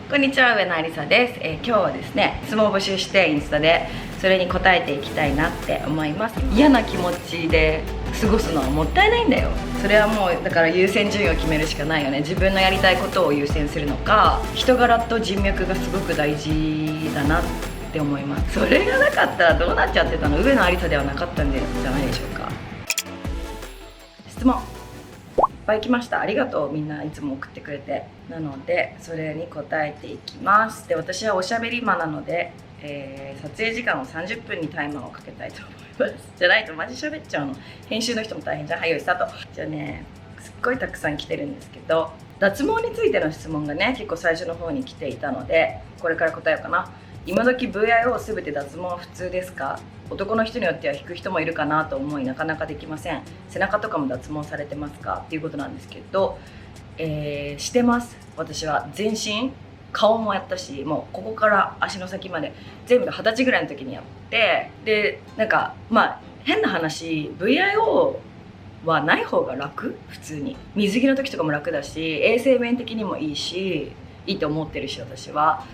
こんにちは、上野ありさです。今日はですね、質問を募集してインスタでそれに答えていきたいなって思います。嫌な気持ちで過ごすのはもったいないんだよ。それはもうだから優先順位を決めるしかないよね。自分のやりたいことを優先するのか、人柄と人脈がすごく大事だなって思います。それがなかったらどうなっちゃってたの？上野ありさではなかったんじゃないでしょうか。質問いっぱい来ました。ありがとう、みんないつも送ってくれて。なのでそれに答えていきます。で、私はおしゃべり魔なので、撮影時間を30分にタイマーをかけたいと思います。じゃないとマジ喋っちゃうの。編集の人も大変じゃん。はい、よいスタート。じゃあね、すっごいたくさん来てるんですけど、脱毛についての質問がね結構最初の方に来ていたので、これから答えようかな。今時 VIO すべて脱毛は普通ですか？男の人によっては引く人もいるかなと思い、なかなかできません。背中とかも脱毛されてますかっていうことなんですけど、してます。私は全身、顔もやったし、もうここから足の先まで全部で20歳ぐらいの時にやって、でなんかまあ変な話 VIO はない方が楽。普通に水着の時とかも楽だし、衛生面的にもいいし、いいと思ってるし私は。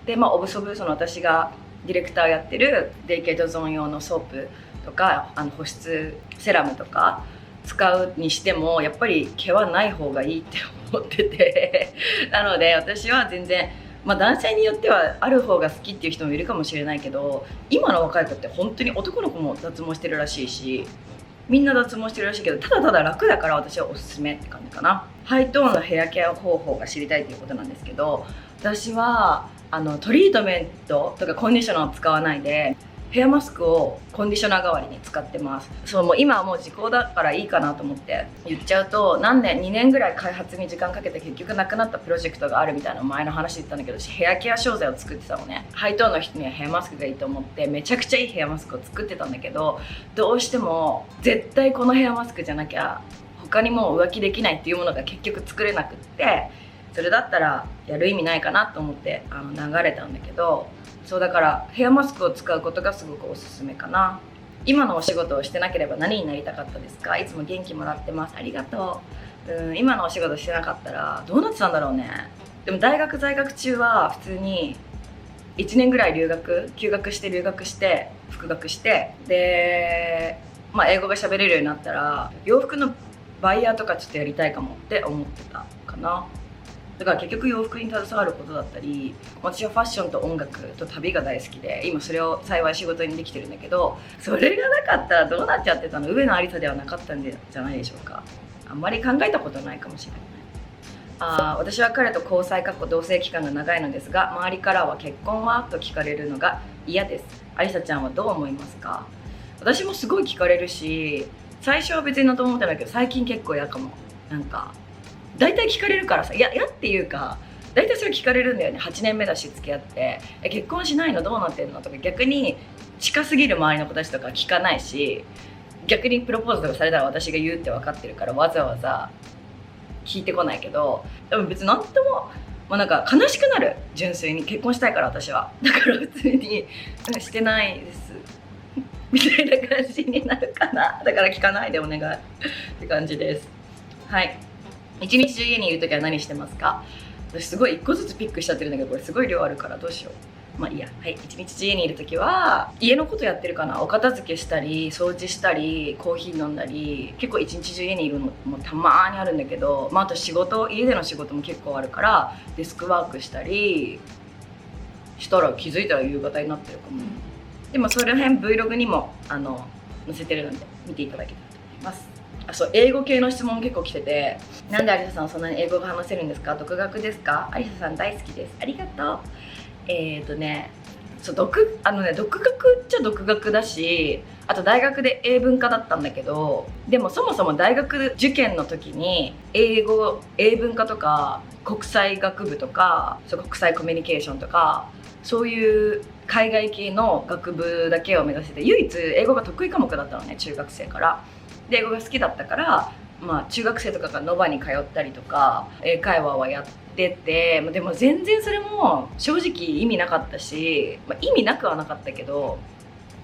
でオブソブ、その私がディレクターやってるデイケートゾーン用のソープとか保湿セラムとか使うにしてもやっぱり毛はない方がいいって思っててなので私は全然、男性によってはある方が好きっていう人もいるかもしれないけど、今の若い子って本当に男の子も脱毛してるらしいし、みんな脱毛してるらしいけど、ただただ楽だから私はおすすめって感じかな。ハイトーンのヘアケア方法が知りたいということなんですけど、私はトリートメントとかコンディショナーを使わないでヘアマスクをコンディショナー代わりに使ってます。もう今はもう時効だからいいかなと思って言っちゃうと、2年ぐらい開発に時間かけて結局なくなったプロジェクトがあるみたいな前の話言ったんだけど、ヘアケア商材を作ってたのね。ハイトーンの人にはヘアマスクがいいと思ってめちゃくちゃいいヘアマスクを作ってたんだけど、どうしても絶対このヘアマスクじゃなきゃ他にもう浮気できないっていうものが結局作れなくって、それだったらやる意味ないかなと思って流れたんだけど、そうだからヘアマスクを使うことがすごくおすすめかな。今のお仕事をしてなければ何になりたかったですか？いつも元気もらってます。ありがとう。今のお仕事してなかったらどうなってたんだろうね。でも大学在学中は普通に1年ぐらい休学して復学して、で英語が喋れるようになったら洋服のバイヤーとかちょっとやりたいかもって思ってたかな。だから結局洋服に携わることだったり、私はファッションと音楽と旅が大好きで、今それを幸い仕事にできてるんだけど、それがなかったらどうなっちゃってたの？上野ありさではなかったんじゃないでしょうか。あんまり考えたことないかもしれない。私は彼と交際同棲期間が長いのですが、周りからは結婚はと聞かれるのが嫌です。ありさちゃんはどう思いますか？私もすごい聞かれるし、最初は別になと思ってないけど最近結構嫌かも。なんか大体聞かれるからさ、嫌っていうか大体それ聞かれるんだよね。8年目だし付き合って結婚しないのどうなってんのとか、逆に近すぎる周りの子たちとか聞かないし、逆にプロポーズとかされたら私が言うって分かってるからわざわざ聞いてこないけど、でも別に何とも、なんか悲しくなる。純粋に結婚したいから私は。だから普通にしてないですみたいな感じになるかな。だから聞かないでお願いって感じです。はい。一日中家にいるときは何してますか？私すごい1個ずつピックしちゃってるんだけど、これすごい量あるからどうしよう。いいや。はい。一日中家にいるときは家のことやってるかな。お片付けしたり掃除したりコーヒー飲んだり、結構一日中家にいるのもたまにあるんだけど、あと家での仕事も結構あるからデスクワークしたりしたら気づいたら夕方になってるかも。でもそれら辺 Vlog にも載せてるので見ていただけたらと思います。そう、英語系の質問結構来てて、なんでありささんはそんなに英語が話せるんですか？独学ですか？ありささん大好きです。ありがとう。独学っちゃ独学だし、あと大学で英文科だったんだけど、でもそもそも大学受験の時に英文科とか国際学部とか国際コミュニケーションとかそういう海外系の学部だけを目指してて、唯一英語が得意科目だったのね、中学生から。で英語が好きだったから、中学生とかがノバに通ったりとか英会話はやってて、でも全然それも正直意味なかったし、意味なくはなかったけど、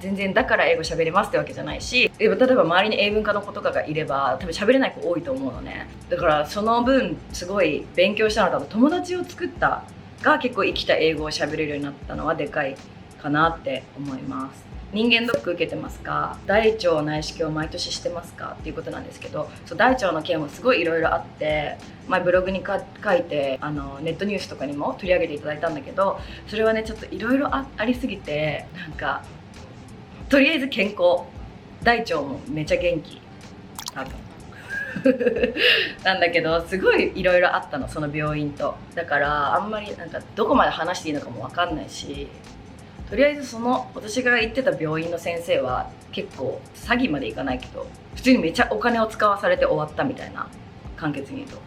全然だから英語喋れますってわけじゃないし、例えば周りに英文科の子とかがいれば多分喋れない子多いと思うのね。だからその分すごい勉強したのは多分友達を作ったが結構生きた英語を喋れるようになったのはでかいかなって思います。人間ドック受けてますか、大腸内視鏡毎年してますかっていうことなんですけど、そう大腸の件もすごいいろいろあって、前ブログに書いてネットニュースとかにも取り上げていただいたんだけど、それはねちょっといろいろありすぎて、なんかとりあえず健康、大腸もめちゃ元気多分なんだけど、すごいいろいろあったの、その病院と。だからあんまりなんかどこまで話していいのかも分かんないし、とりあえずその私が行ってた病院の先生は結構詐欺までいかないけど普通にめちゃお金を使わされて終わったみたいな、簡潔に言うと。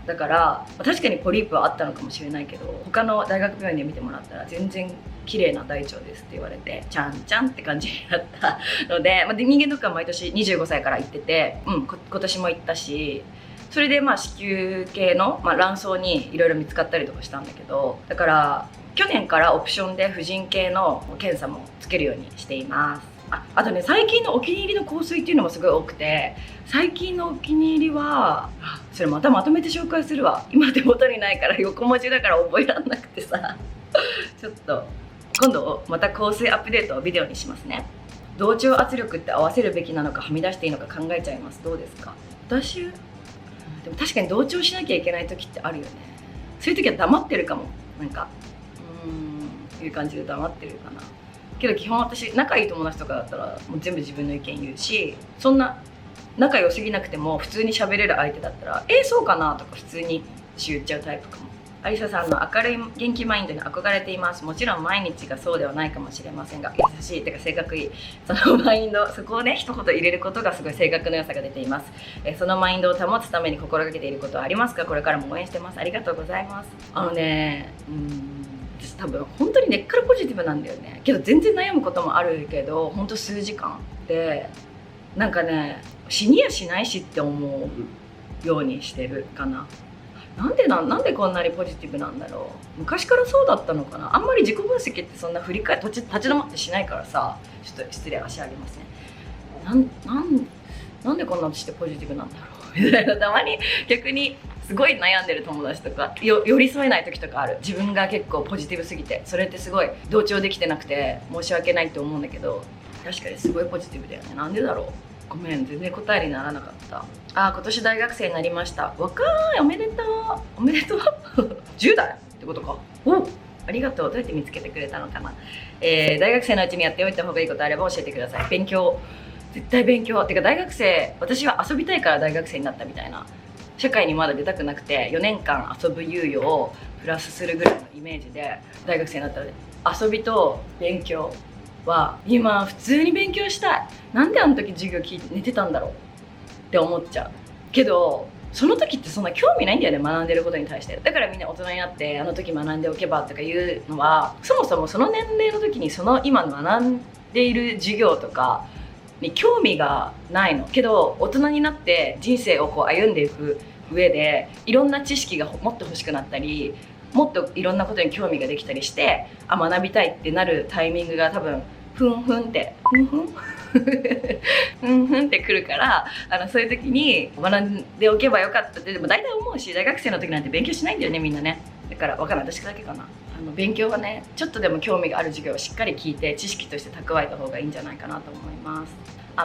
だから確かにポリープはあったのかもしれないけど、他の大学病院で見てもらったら全然綺麗な大腸ですって言われて、ちゃんちゃんって感じになったので、人間ドックは毎年25歳から行ってて、今年も行ったし、それで子宮系の、卵巣にいろいろ見つかったりとかしたんだけど、だから去年からオプションで婦人系の検査もつけるようにしています。あとね、最近のお気に入りの香水っていうのもすごい多くて、最近のお気に入りはそれまたまとめて紹介するわ。今手元にないから横文字だから覚えらんなくてさちょっと今度また香水アップデートをビデオにしますね。同調圧力って合わせるべきなのかはみ出していいのか考えちゃいます。どうですか？私でも確かに同調しなきゃいけない時ってあるよね。そういう時は黙ってるかも。なんかいう感じで黙ってるかな。けど基本私仲いい友達とかだったらもう全部自分の意見言うし、そんな仲良すぎなくても普通に喋れる相手だったらそうかなとか普通に言っちゃうタイプかも。アリサさんの明るい元気マインドに憧れています。もちろん毎日がそうではないかもしれませんが、優しいてか性格いいそのマインド、そこをね一言入れることがすごい性格の良さが出ています。そのマインドを保つために心がけていることはありますか？これからも応援してます。ありがとうございます。私多分本当に根っからポジティブなんだよね。けど全然悩むこともあるけど、本当数時間でなんかね、死にやしないしって思うようにしてるかな。なんでこんなにポジティブなんだろう。昔からそうだったのかな。あんまり自己分析ってそんな振り返り立ち止まってしないからさ。ちょっと失礼、足上げますね。なんでこんなしてポジティブなんだろうみたいな、たまに逆にすごい悩んでる友達とか寄り添えない時とかある。自分が結構ポジティブすぎて、それってすごい同調できてなくて申し訳ないって思うんだけど、確かにすごいポジティブだよね。なんでだろう。ごめん、全然答えにならなかった。今年大学生になりました。若い、おめでとうおめでとう10代ってことか。ありがとう。どうやって見つけてくれたのかな。大学生のうちにやっておいた方がいいことあれば教えてください。勉強、絶対勉強。てか大学生、私は遊びたいから大学生になったみたいな。社会にまだ出たくなくて4年間遊ぶ猶予をプラスするぐらいのイメージで大学生になったので、遊びと勉強は今普通に勉強したい。なんであの時授業聞いて寝てたんだろうって思っちゃうけど、その時ってそんな興味ないんだよね、学んでることに対して。だからみんな大人になってあの時学んでおけばとかいうのは、そもそもその年齢の時にその今学んでいる授業とかに興味がないの。けど大人になって人生をこう歩んでいく上でいろんな知識がもっと欲しくなったり、もっといろんなことに興味ができたりして、学びたいってなるタイミングが多分ふんふんってくるから、そういう時に学んでおけばよかったって。でも大体思うし、大学生の時なんて勉強しないんだよね、みんなね。だから分からない、私だけかな。勉強はね、ちょっとでも興味がある授業をしっかり聞いて知識として蓄えた方がいいんじゃないかなと思います。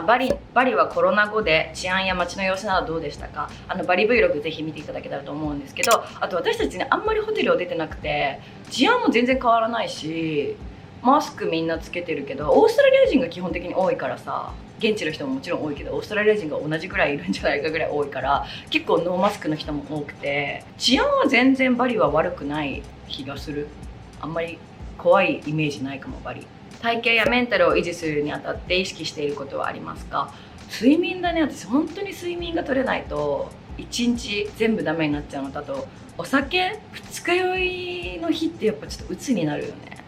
バリはコロナ後で治安や街の様子などどうでしたか？バリ Vlog ぜひ見ていただけたらと思うんですけど、あと私たちね、あんまりホテルを出てなくて治安も全然変わらないし、マスクみんなつけてるけど、オーストラリア人が基本的に多いからさ、現地の人ももちろん多いけどオーストラリア人が同じぐらいいるんじゃないかぐらい多いから、結構ノーマスクの人も多くて、治安は全然バリは悪くない気がする。あんまり怖いイメージないかも。バリ体型やメンタルを維持するにあたって意識していることはありますか？睡眠だね。私本当に睡眠が取れないと1日全部ダメになっちゃうのと、あとお酒二日酔いの日ってやっぱちょっと鬱になるよね。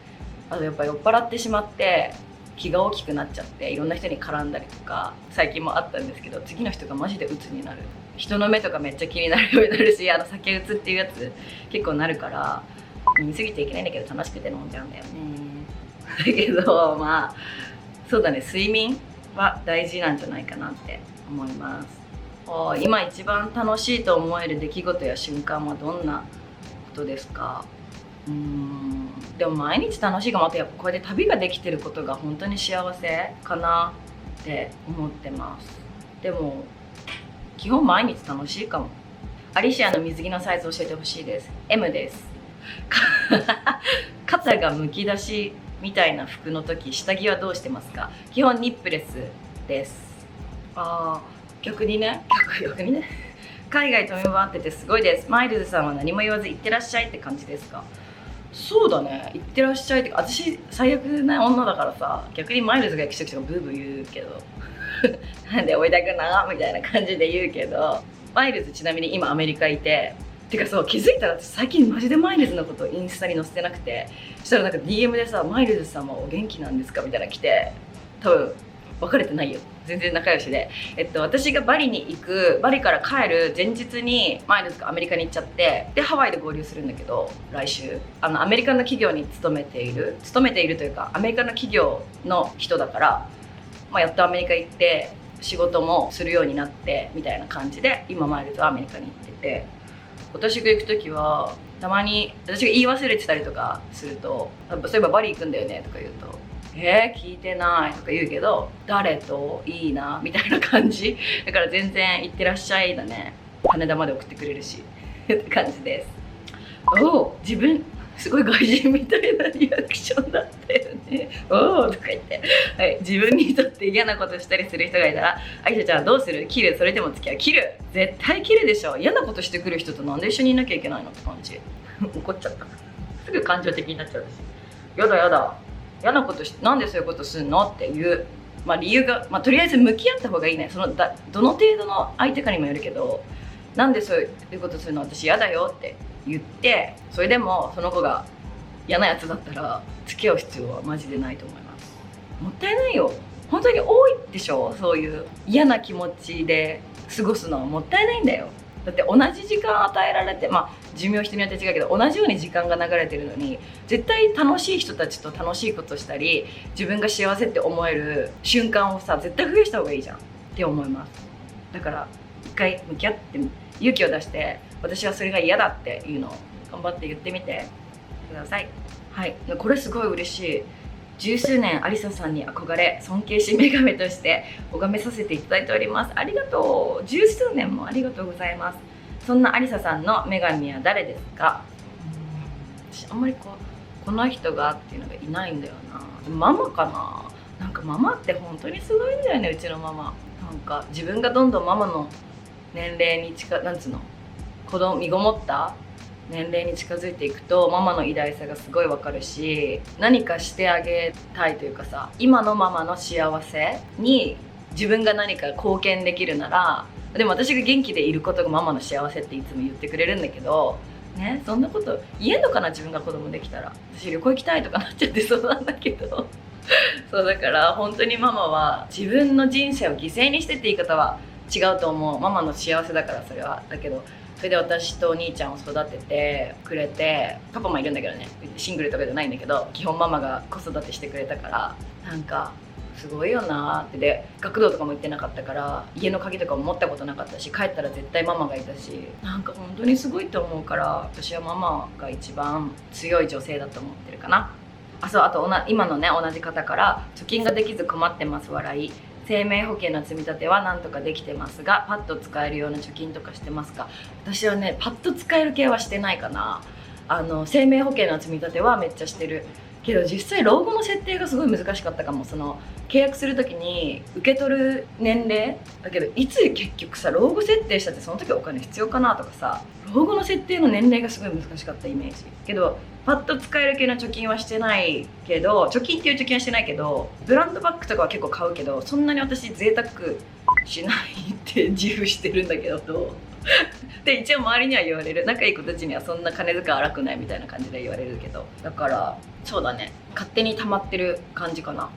あとやっぱ酔っ払ってしまって気が大きくなっちゃっていろんな人に絡んだりとか最近もあったんですけど、次の人がマジで鬱になる。人の目とかめっちゃ気になるようになるし、酒鬱っていうやつ結構なるから、飲み過ぎちゃいけないんだけど楽しくて飲んじゃうんだよね。だけどそうだね、睡眠は大事なんじゃないかなって思います。今一番楽しいと思える出来事や瞬間はどんなことですか？でも毎日楽しいかも。あとやっぱこうやって旅ができてることが本当に幸せかなって思ってます。でも基本毎日楽しいかも。アリシアの水着のサイズ教えてほしいです。 M です。肩がむき出しみたいな服の時、下着はどうしてますか？基本ニップレスです。逆にね海外飛び回っててすごいです。マイルズさんは何も言わず行ってらっしゃいって感じですか？そうだね、行ってらっしゃいって。私最悪な女だからさ、逆にマイルズが行く時とかブーブー言うけどなんでおいだくなみたいな感じで言うけど、マイルズちなみに今アメリカいて、てかそう、気づいたら私最近マジでマイルズのことをインスタに載せてなくて、そしたらなんか DM でさ、マイルズさんはお元気なんですかみたいなの来て、多分別れてないよ、全然仲良しで、私がバリから帰る前日にマイルズがアメリカに行っちゃって、でハワイで合流するんだけど、来週アメリカの企業に勤めているというか、アメリカの企業の人だから、やっとアメリカ行って仕事もするようになってみたいな感じで、今マイルズはアメリカに行ってて、私が行く時はたまに私が言い忘れてたりとかすると、そういえばバリ行くんだよねとか言うと、聞いてないとか言うけど、誰といいなみたいな感じだから、全然行ってらっしゃいだね。羽田まで送ってくれるしって感じです。自分すごい外人みたいなリアクションだったよね。とか言って、はい、自分にとって嫌なことしたりする人がいたら、アイシャちゃんどうする？切る？それでも付き合う？切る！絶対切るでしょ。嫌なことしてくる人となんで一緒にいなきゃいけないのって感じ。怒っちゃった。すぐ感情的になっちゃうし、やだ嫌なことなんでそういうことすんのっていう、理由が、とりあえず向き合った方がいいね。どの程度の相手かにもよるけど、なんでそういうことするの？私嫌だよって言って、それでもその子が嫌なやつだったら付き合う必要はマジでないと思います。もったいないよ。本当に多いでしょ、そういう嫌な気持ちで過ごすのは。もったいないんだよ。だって同じ時間与えられて、寿命人によって違うけど、同じように時間が流れてるのに、絶対楽しい人たちと楽しいことしたり、自分が幸せって思える瞬間をさ、絶対増やした方がいいじゃんって思います。だから一回向き合って勇気を出して、私はそれが嫌だっていうのを頑張って言ってみてください。はい、これすごい嬉しい。十数年アリサさんに憧れ、尊敬し女神として拝めさせていただいております。ありがとう。十数年もありがとうございます。そんなアリサさんの女神は誰ですか？私あんまりこの人がっていうのがいないんだよな。ママかな。なんかママって本当にすごいんだよね、うちのママ。なんか自分がどんどんママの年齢になんつうの、身ごもった年齢に近づいていくと、ママの偉大さがすごいわかるし、何かしてあげたいというかさ、今のママの幸せに自分が何か貢献できるなら、でも私が元気でいることがママの幸せっていつも言ってくれるんだけどね、そんなこと言えんのかな。自分が子供できたら私旅行行きたいとかなっちゃってそうなんだけどそうだから本当にママは自分の人生を犠牲にしてって言い方は違うと思う。ママの幸せだからそれは。だけどそれで私とお兄ちゃんを育ててくれて、パパもいるんだけどね、シングルとかじゃないんだけど、基本ママが子育てしてくれたから、なんかすごいよなーって。で学童とかも行ってなかったから、家の鍵とかも持ったことなかったし、帰ったら絶対ママがいたし、なんか本当にすごいと思うから、私はママが一番強い女性だと思ってるかな。あと今のね、同じ方から、貯金ができず困ってます笑い。生命保険の積み立てはなんとかできてますが、パッと使えるような貯金とかしてますか？私はね、パッと使える系はしてないかな。生命保険の積み立てはめっちゃしてるけど、実際老後の設定がすごい難しかったかも。契約する時に受け取る年齢だけど、いつ結局さ、老後設定したってその時お金必要かなとかさ、老後の設定の年齢がすごい難しかったイメージけど、パッと使える系の貯金はしてないけど、貯金っていう貯金はしてないけど、ブランドバッグとかは結構買うけど、そんなに私贅沢しないって自負してるんだけどで一応周りには言われる。仲いい子たちにはそんな金遣い荒くないみたいな感じで言われるけど、だからそうだね、勝手に溜まってる感じかな。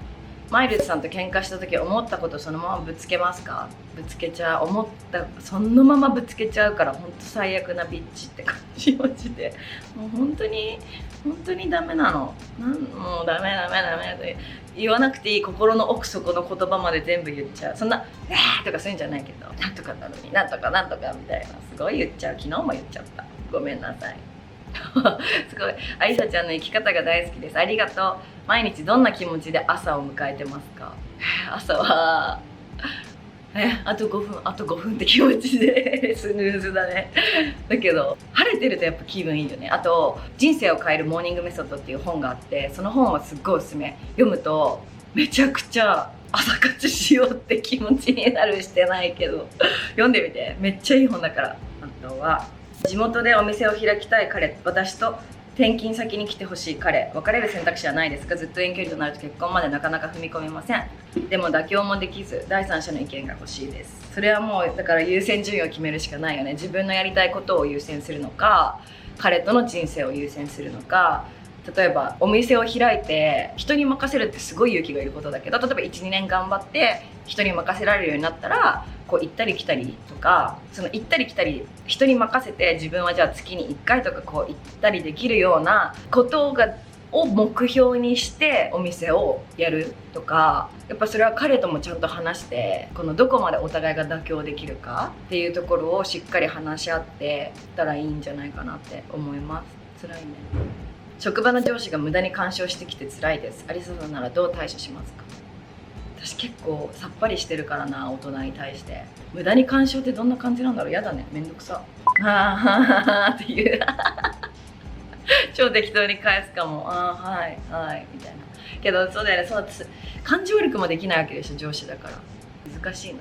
マイルズさんと喧嘩した時思ったことそのままぶつけますか？ぶつけちゃう。思ったそのままぶつけちゃうから、ほんと最悪なビッチって感じ。マジでもう本当にダメなの。もうダメって言わなくていい心の奥底の言葉まで全部言っちゃう。そんなとかするんじゃないけど、なんとかなのになんとかみたいなすごい言っちゃう。昨日も言っちゃった。ごめんなさい。すごい。ありさちゃんの生き方が大好きです。ありがとう。毎日どんな気持ちで朝を迎えてますか？朝はあと5分あと5分って気持ちでスヌーズだね。だけど晴れてるとやっぱ気分いいよね。あと「人生を変えるモーニングメソッド」っていう本があって、その本はすっごいおすすめ。読むとめちゃくちゃ朝活しようって気持ちになる。してないけど読んでみて、めっちゃいい本だから。あとは地元でお店を開きたい彼、私と転勤先に来てほしい彼、別れる選択肢はないですか？ずっと遠距離となると結婚までなかなか踏み込めません。でも妥協もできず、第三者の意見が欲しいです。それはもうだから優先順位を決めるしかないよね。自分のやりたいことを優先するのか、彼との人生を優先するのか。例えばお店を開いて人に任せるってすごい勇気がいることだけど、例えば 1,2 年頑張って人に任せられるようになったら、こう行ったり来たりとか、その行ったり来たり人に任せて、自分はじゃあ月に1回とかこう行ったりできるようなことを目標にしてお店をやるとか、やっぱそれは彼ともちゃんと話して、このどこまでお互いが妥協できるかっていうところをしっかり話し合ってたらいいんじゃないかなって思います。辛いね。職場の上司が無駄に干渉してきて辛いです。ありささんならどう対処しますか？私結構さっぱりしてるからな、大人に対して。無駄に干渉ってどんな感じなんだろう。やだね、めんどくさ。はーっていう超適当に返すかも。はいはいみたいな。けどそうだよね、そう感情力もできないわけでしょ、上司だから。難しいな。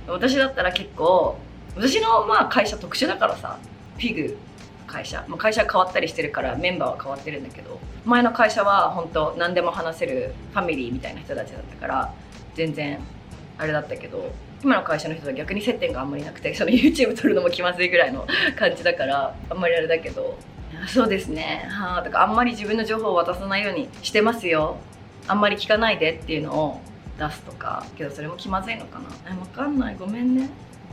私だったら結構、私の会社特殊だからさ、フィグ会社は変わったりしてるからメンバーは変わってるんだけど、前の会社は本当何でも話せるファミリーみたいな人たちだったから全然あれだったけど、今の会社の人は逆に接点があんまりなくて、その YouTube 撮るのも気まずいぐらいの感じだからあんまりあれだけど、そうですねはあとか、あんまり自分の情報を渡さないようにしてますよ、あんまり聞かないでっていうのを出すとか。けどそれも気まずいのかな、分かんない、ごめんね。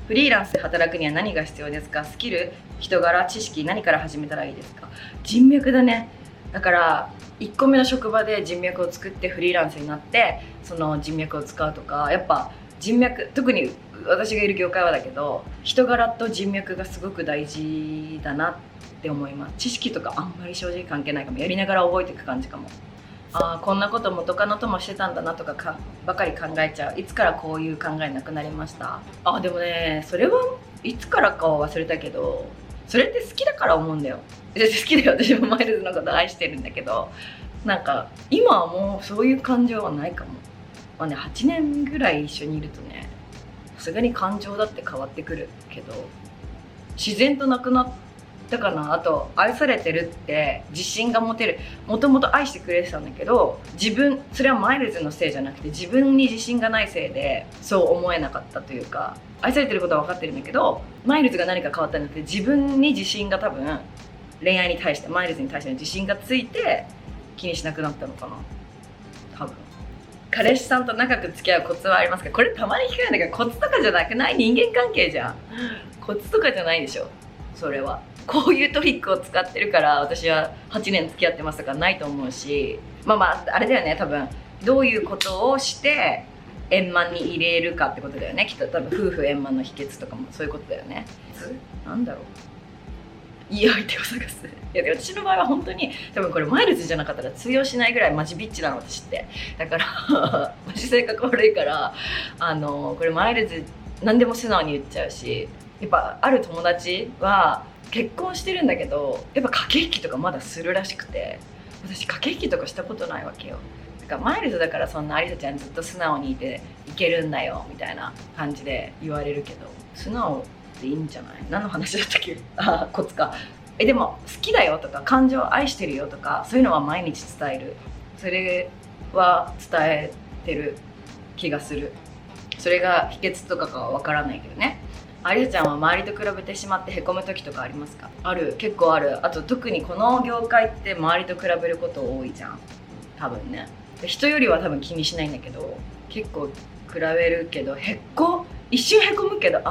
フリーランスで働くには何が必要ですか？スキル、人柄、知識、何から始めたらいいですか？人脈だね。だから1個目の職場で人脈を作ってフリーランスになってその人脈を使うとか、やっぱ人脈、特に私がいる業界はだけど、人柄と人脈がすごく大事だなって思います。知識とかあんまり正直関係ないかも。やりながら覚えていく感じかも。こんなこと元カノともしてたんだなとかばかり考えちゃう。いつからこういう考えなくなりました？でもね、それはいつからかは忘れたけど、それって好きだから思うんだよ。好きだよ、私もマイルズのこと愛してるんだけど、なんか今はもうそういう感情はないかも。8年ぐらい一緒にいるとね、さすがに感情だって変わってくるけど、自然となくなったかな。あと愛されてるって自信が持てる。もともと愛してくれてたんだけど、それはマイルズのせいじゃなくて自分に自信がないせいでそう思えなかったというか、愛されてることは分かってるんだけど、マイルズが何か変わったんじゃなくて、自分に自信が多分恋愛に対して、マイルズに対しての自信がついて気にしなくなったのかな、多分。彼氏さんと長く付き合うコツはありますか？これたまに聞かれるんだけど、コツとかじゃなくない？人間関係じゃん。コツとかじゃないでしょ、それは。こういうトリックを使ってるから私は8年付き合ってますとかないと思うし、あれだよね、多分どういうことをして円満に入れるかってことだよね、きっと。多分夫婦円満の秘訣とかもそういうことだよね。なんだろう、いい相手を探す。いや私の場合は本当に多分これマイルズじゃなかったら通用しないぐらいマジビッチなの私って。だからマジ性格悪いから、これマイルズ何でも素直に言っちゃうし、やっぱある友達は結婚してるんだけど、やっぱ駆け引きとかまだするらしくて、私駆け引きとかしたことないわけよ。だからマイルズだからそんなありさちゃんずっと素直にいていけるんだよみたいな感じで言われるけど、素直でいいんじゃない？何の話だったっけ？コツか。でも好きだよとか感情を愛してるよとか、そういうのは毎日伝える。それは伝えてる気がする。それが秘訣とかは分からないけどね。ありさちゃんは周りと比べてしまってへこむ時とかありますか？ある、結構ある。あと特にこの業界って周りと比べること多いじゃん、多分ね。人よりは多分気にしないんだけど、結構比べるけど一瞬へこむけど、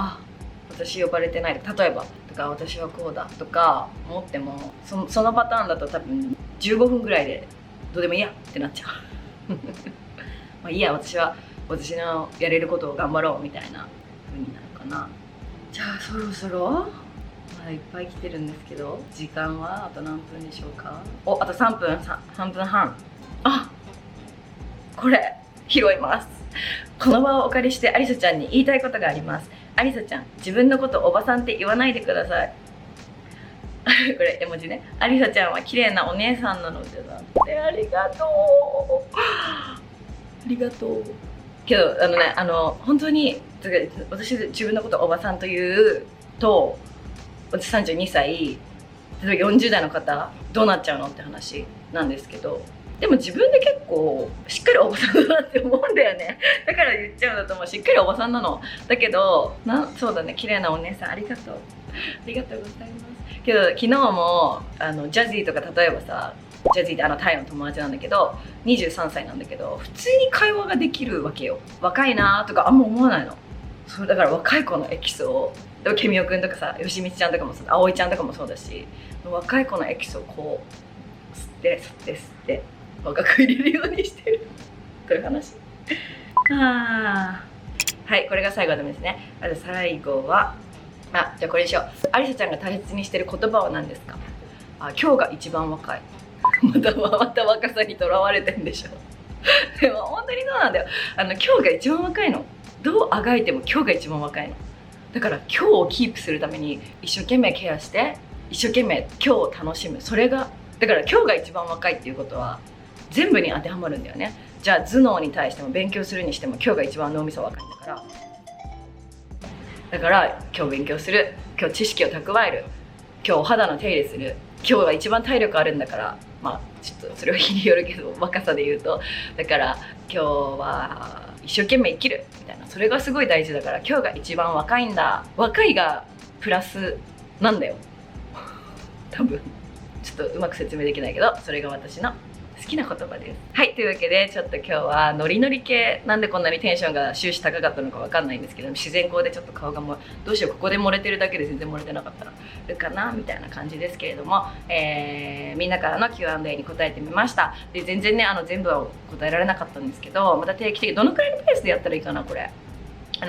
私呼ばれてない、例えばとか私はこうだとか思っても、そのパターンだと多分15分ぐらいでどうでもいいやってなっちゃういいや、私は私のやれることを頑張ろうみたいな風になるかな。じゃあそろそろまだいっぱい来てるんですけど、時間はあと何分でしょうか。お、あと3分、3分半。あ、これ拾います。この場をお借りしてアリサちゃんに言いたいことがあります。アリサちゃん、自分のことおばさんって言わないでください。これ絵文字ね。アリサちゃんは綺麗なお姉さんなのでだって。ありがとう、ありがとう。けど本当に私自分のことをおばさんというと、私32歳、例えば40代の方どうなっちゃうのって話なんですけど、でも自分で結構しっかりおばさんだなって思うんだよね。だから言っちゃうんだと思う。しっかりおばさんなの。だけどそうだね、綺麗なお姉さんありがとう、ありがとうございます。けど昨日もジャジーとか、例えばさ、ジャジーってタイの友達なんだけど、23歳なんだけど、普通に会話ができるわけよ。若いなとかあんま思わないの。そうだから若い子のエキスを、ケミオくんとかさ、よしみちちゃんとかもそう、葵ちゃんとかもそうだし、若い子のエキスをこう吸って吸って吸って若く入れるようにしてるという話。はい、これが最後ですね。あと最後は、じゃあこれにしよう。アリサちゃんが大切にしてる言葉は何ですか。今日が一番若い。また若さにとらわれてんでしょ。でも本当にそうなんだよ。今日が一番若いの。どうあがいても今日が一番若いの。だから今日をキープするために一生懸命ケアして、一生懸命今日を楽しむ。それがだから今日が一番若いっていうことは全部に当てはまるんだよね。じゃあ頭脳に対しても勉強するにしても今日が一番脳みそ若いんだから、今日勉強する、今日知識を蓄える、今日お肌の手入れする、今日が一番体力あるんだから、ちょっとそれは日によるけど若さで言うと、だから今日は一生懸命生きるみたいな、それがすごい大事だから、今日が一番若いんだ。若いがプラスなんだよ多分ちょっとうまく説明できないけど、それが私の好きな言葉です。はい、というわけでちょっと今日はノリノリ系、なんでこんなにテンションが終始高かったのかわかんないんですけど、自然光でちょっと顔がどうしよう、ここで漏れてるだけで全然漏れてなかったらるかなみたいな感じですけれども、みんなからの Q&A に答えてみました。で全然ね全部は答えられなかったんですけど、また定期的にどのくらいのペースでやったらいいかなこれ。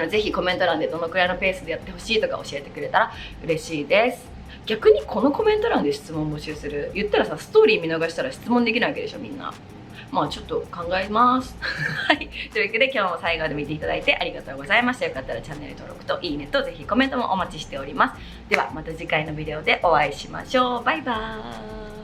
ぜひコメント欄でどのくらいのペースでやってほしいとか教えてくれたら嬉しいです。逆にこのコメント欄で質問募集する、言ったらさ、ストーリー見逃したら質問できないわけでしょみんな。ちょっと考えますはい、というわけで今日も最後まで見ていただいてありがとうございました。よかったらチャンネル登録といいねとぜひコメントもお待ちしております。ではまた次回のビデオでお会いしましょう。バイバーイ。